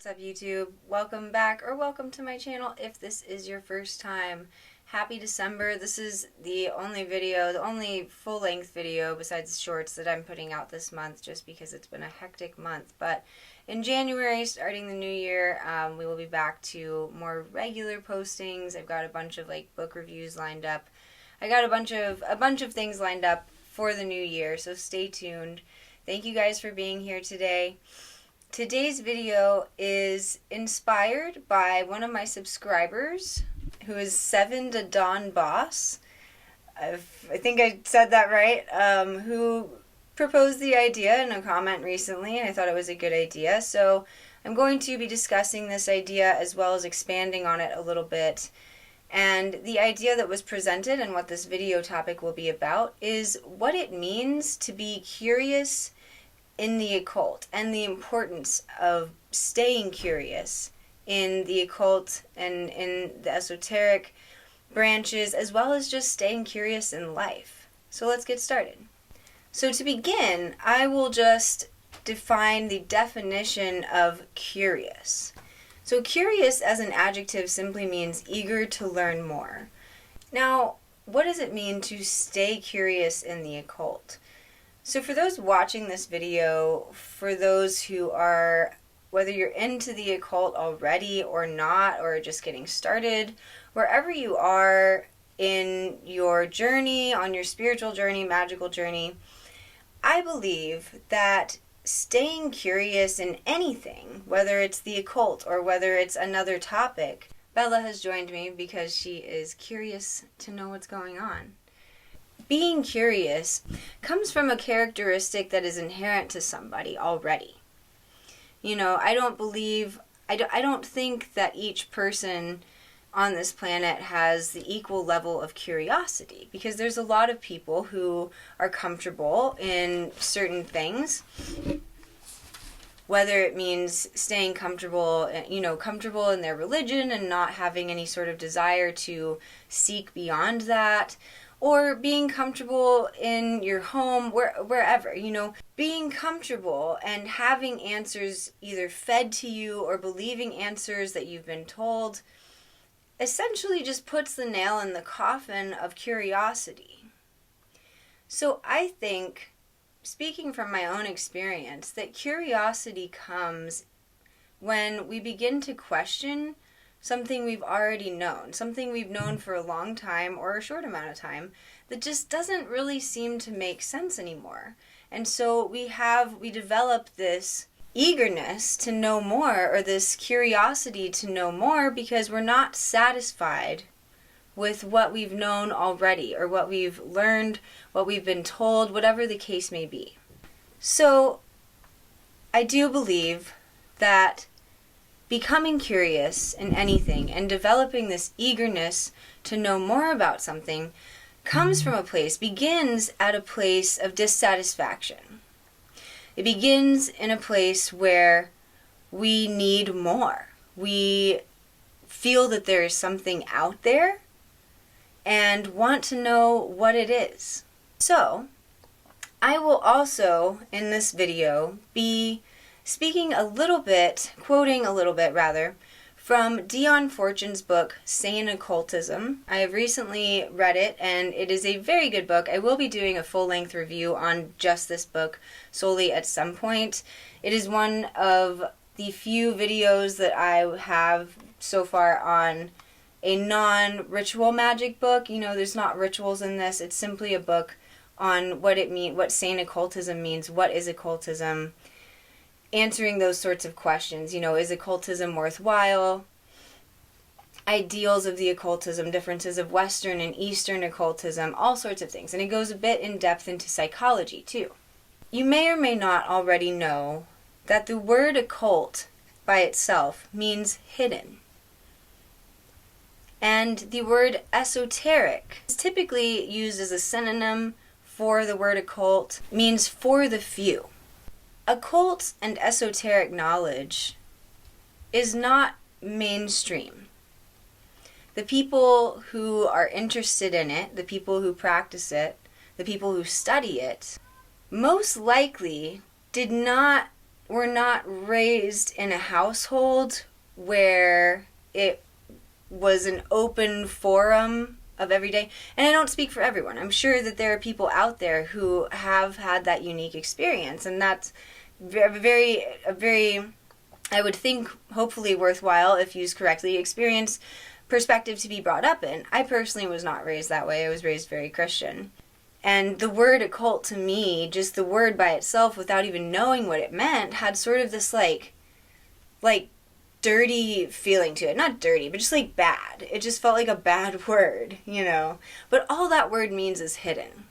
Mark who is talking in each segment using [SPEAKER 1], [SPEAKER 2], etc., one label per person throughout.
[SPEAKER 1] What's up, YouTube? Welcome back, or welcome to my channel if this is your first time. Happy December. This is the only full-length video besides shorts that I'm putting out this month, just because it's been a hectic month. But in January, starting the new year, we will be back to more regular postings. I've got a bunch of book reviews lined up. I got a bunch of things lined up for the new year, so stay tuned. Thank you guys for being here today. Today's video is inspired by one of my subscribers, who is 7 to Dawn Boss. I think I said that right. Who proposed the idea in a comment recently, and I thought it was a good idea. So I'm going to be discussing this idea as well as expanding on it a little bit. And the idea that was presented and what this video topic will be about is what it means to be curious in the occult, and the importance of staying curious in the occult and in the esoteric branches, as well as just staying curious in life. So let's get started. So to begin, I will just define the definition of curious. So curious as an adjective simply means eager to learn more. Now, what does it mean to stay curious in the occult? So for those watching this video, for those who are, whether you're into the occult already or not, or just getting started, wherever you are in your journey, on your spiritual journey, magical journey, I believe that staying curious in anything, whether it's the occult or whether it's another topic, Bella has joined me because she is curious to know what's going on. Being curious comes from a characteristic that is inherent to somebody already. You know, I don't think that each person on this planet has the equal level of curiosity, because there's a lot of people who are comfortable in certain things, whether it means staying comfortable in their religion and not having any sort of desire to seek beyond that, or being comfortable in your home, wherever, being comfortable and having answers either fed to you or believing answers that you've been told essentially just puts the nail in the coffin of curiosity. So I think, speaking from my own experience, that curiosity comes when we begin to question something we've already known, something we've known for a long time or a short amount of time that just doesn't really seem to make sense anymore. And so we develop this eagerness to know more, or this curiosity to know more, because we're not satisfied with what we've known already, or what we've learned, what we've been told, whatever the case may be. So I do believe that becoming curious in anything and developing this eagerness to know more about something begins at a place of dissatisfaction. It begins in a place where we need more. We feel that there is something out there and want to know what it is. So, I will also, in this video, be quoting a little bit, from Dion Fortune's book, Sane Occultism. I have recently read it, and it is a very good book. I will be doing a full-length review on just this book solely at some point. It is one of the few videos that I have so far on a non-ritual magic book. There's not rituals in this. It's simply a book on what Sane Occultism means, what is occultism, answering those sorts of questions. Is occultism worthwhile? Ideals of the occultism, differences of Western and Eastern occultism, all sorts of things. And it goes a bit in depth into psychology too. You may or may not already know that the word occult by itself means hidden. And the word esoteric is typically used as a synonym for the word occult, means for the few. Occult and esoteric knowledge is not mainstream. The people who are interested in it, the people who practice it, the people who study it, most likely did not were not raised in a household where it was an open forum of every day. And I don't speak for everyone. I'm sure that there are people out there who have had that unique experience, and that's a very, I would think, hopefully worthwhile, if used correctly, experience perspective to be brought up in. I personally was not raised that way. I was raised very Christian. And the word occult to me, just the word by itself, without even knowing what it meant, had sort of this like dirty feeling to it. Not dirty, but just like bad. It just felt like a bad word, you know. But all that word means is hidden.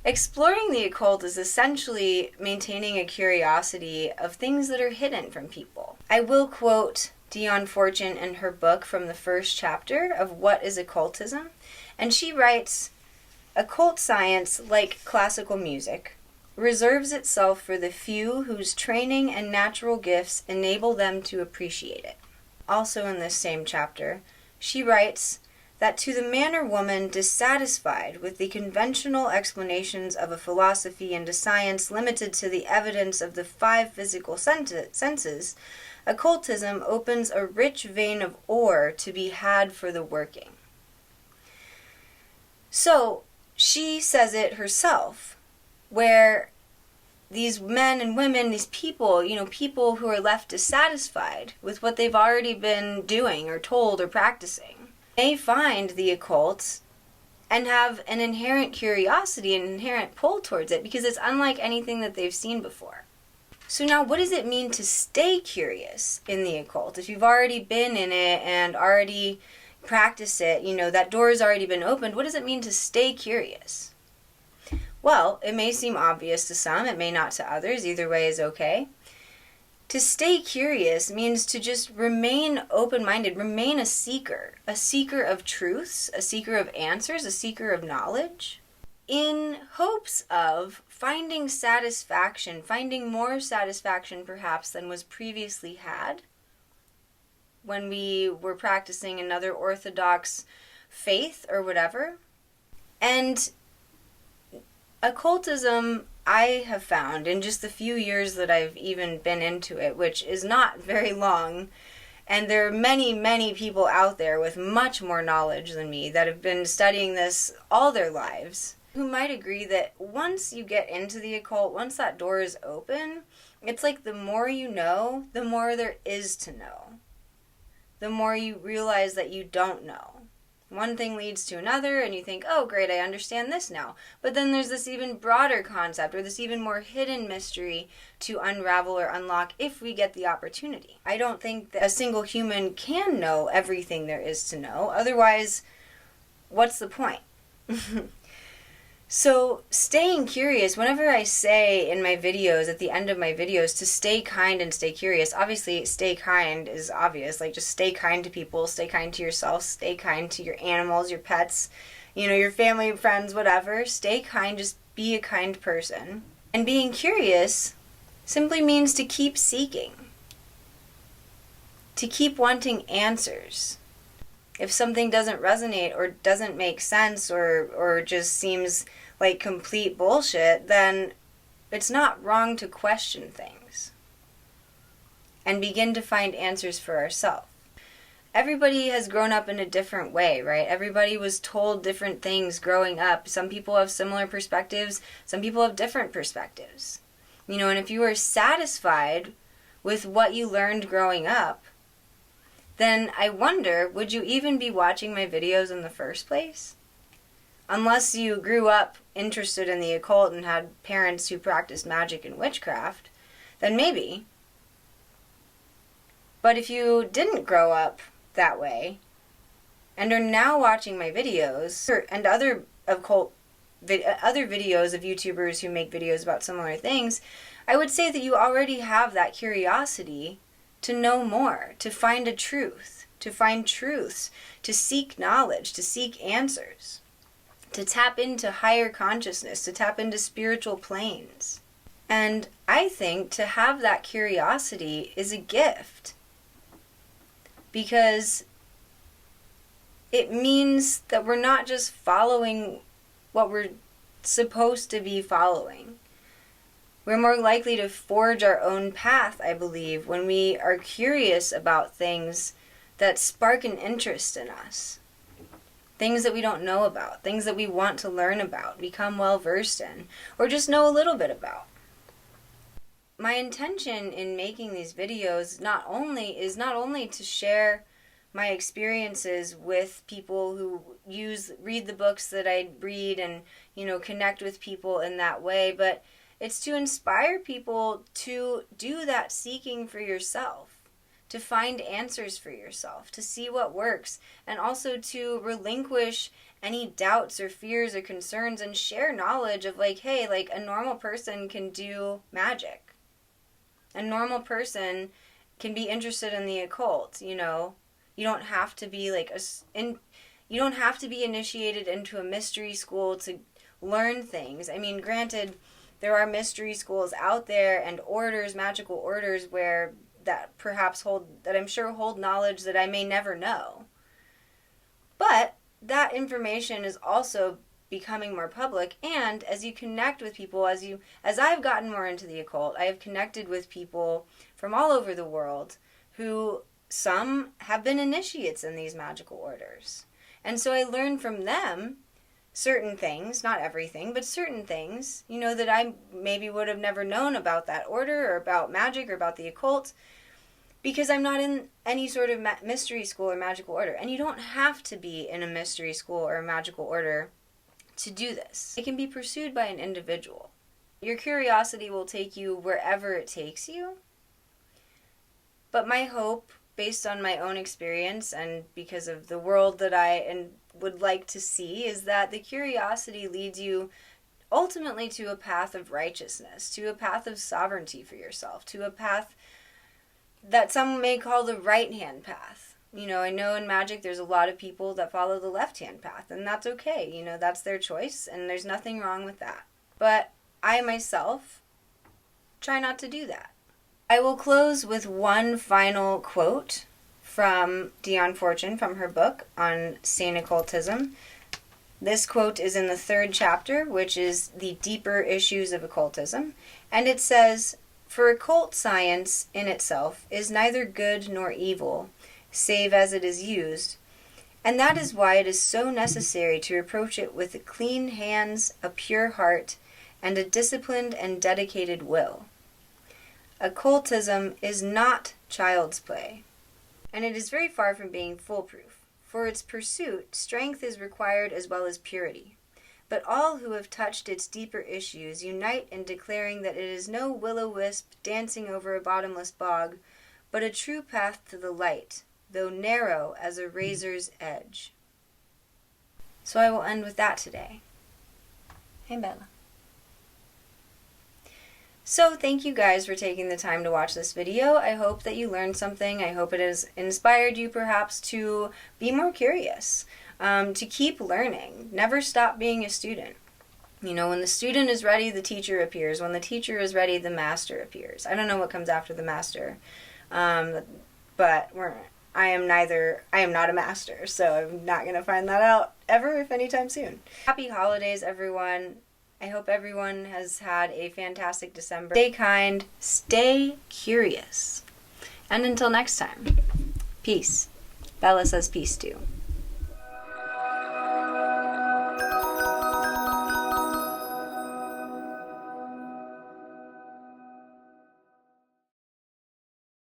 [SPEAKER 1] Exploring the occult is essentially maintaining a curiosity of things that are hidden from people. I will quote Dion Fortune in her book from the first chapter of What is Occultism? And she writes, "Occult science, like classical music, reserves itself for the few whose training and natural gifts enable them to appreciate it." Also in this same chapter, she writes that to the man or woman dissatisfied with the conventional explanations of a philosophy and a science limited to the evidence of the 5 physical senses, occultism opens a rich vein of ore to be had for the working. So, she says it herself, where these men and women, these people, you know, people who are left dissatisfied with what they've already been doing or told or practicing, may find the occult and have an inherent curiosity, an inherent pull towards it, because it's unlike anything that they've seen before. So now, what does it mean to stay curious in the occult? If you've already been in it and already practice it, you know, that door has already been opened, what does it mean to stay curious? Well, it may seem obvious to some, it may not to others. Either way is okay. To stay curious means to just remain open-minded, remain a seeker of truths, a seeker of answers, a seeker of knowledge, in hopes of finding satisfaction, finding more satisfaction perhaps than was previously had when we were practicing another orthodox faith or whatever. And occultism, I have found in just the few years that I've even been into it, which is not very long, and there are many, many people out there with much more knowledge than me that have been studying this all their lives, who might agree that once you get into the occult, once that door is open, it's like the more you know, the more there is to know. The more you realize that you don't know. One thing leads to another, and you think, oh, great, I understand this now. But then there's this even broader concept, or this even more hidden mystery to unravel or unlock if we get the opportunity. I don't think that a single human can know everything there is to know. Otherwise, what's the point? So, staying curious, whenever I say in my videos, at the end of my videos, to stay kind and stay curious, obviously stay kind is obvious, like just stay kind to people, stay kind to yourself, stay kind to your animals, your pets, you know, your family, friends, whatever. Stay kind, just be a kind person. And being curious simply means to keep seeking, to keep wanting answers. If something doesn't resonate or doesn't make sense or just seems like complete bullshit, then it's not wrong to question things and begin to find answers for ourselves. Everybody has grown up in a different way, right? Everybody was told different things growing up. Some people have similar perspectives, some people have different perspectives. You know, and if you are satisfied with what you learned growing up, then I wonder, would you even be watching my videos in the first place? Unless you grew up interested in the occult and had parents who practiced magic and witchcraft, then maybe. But if you didn't grow up that way, and are now watching my videos, and other videos of YouTubers who make videos about similar things, I would say that you already have that curiosity to know more, to find a truth, to find truths, to seek knowledge, to seek answers, to tap into higher consciousness, to tap into spiritual planes. And I think to have that curiosity is a gift, because it means that we're not just following what we're supposed to be following. We're more likely to forge our own path, I believe, when we are curious about things that spark an interest in us. Things that we don't know about, things that we want to learn about, become well versed in, or just know a little bit about. My intention in making these videos is not only to share my experiences with people who read the books that I read and, connect with people in that way, but it's to inspire people to do that seeking for yourself, to find answers for yourself, to see what works, and also to relinquish any doubts or fears or concerns and share knowledge of hey, a normal person can do magic. A normal person can be interested in the occult, You don't have to be you don't have to be initiated into a mystery school to learn things. I mean, granted, there are mystery schools out there and orders, magical orders that I'm sure hold knowledge that I may never know. But that information is also becoming more public, and as you connect with people, as I've gotten more into the occult, I have connected with people from all over the world who some have been initiates in these magical orders. And so I learned from them certain things, not everything, but certain things, that I maybe would have never known about that order or about magic or about the occult, because I'm not in any sort of mystery school or magical order. And you don't have to be in a mystery school or a magical order to do this. It can be pursued by an individual. Your curiosity will take you wherever it takes you. But my hope, based on my own experience and because of the world that I would like to see, is that the curiosity leads you ultimately to a path of righteousness, to a path of sovereignty for yourself, to a path that some may call the right-hand path. I know in magic there's a lot of people that follow the left-hand path, and that's okay. That's their choice, and there's nothing wrong with that. But I myself try not to do that. I will close with one final quote from Dion Fortune from her book on Sane Occultism. This quote is in the 3rd chapter, which is The Deeper Issues of Occultism, and it says, "For occult science in itself is neither good nor evil, save as it is used, and that is why it is so necessary to approach it with clean hands, a pure heart, and a disciplined and dedicated will. Occultism is not child's play, and it is very far from being foolproof. For its pursuit, strength is required as well as purity. But all who have touched its deeper issues unite in declaring that it is no will-o-wisp dancing over a bottomless bog, but a true path to the light, though narrow as a razor's edge." So I will end with that today. Hey, Bella. So thank you guys for taking the time to watch this video. I hope that you learned something. I hope it has inspired you perhaps to be more curious, to keep learning. Never stop being a student. When the student is ready, the teacher appears. When the teacher is ready, the master appears. I don't know what comes after the master, but I am not a master, so I'm not going to find that out ever, if anytime soon. Happy holidays, everyone. I hope everyone has had a fantastic December. Stay kind, stay curious. And until next time, peace. Bella says peace too.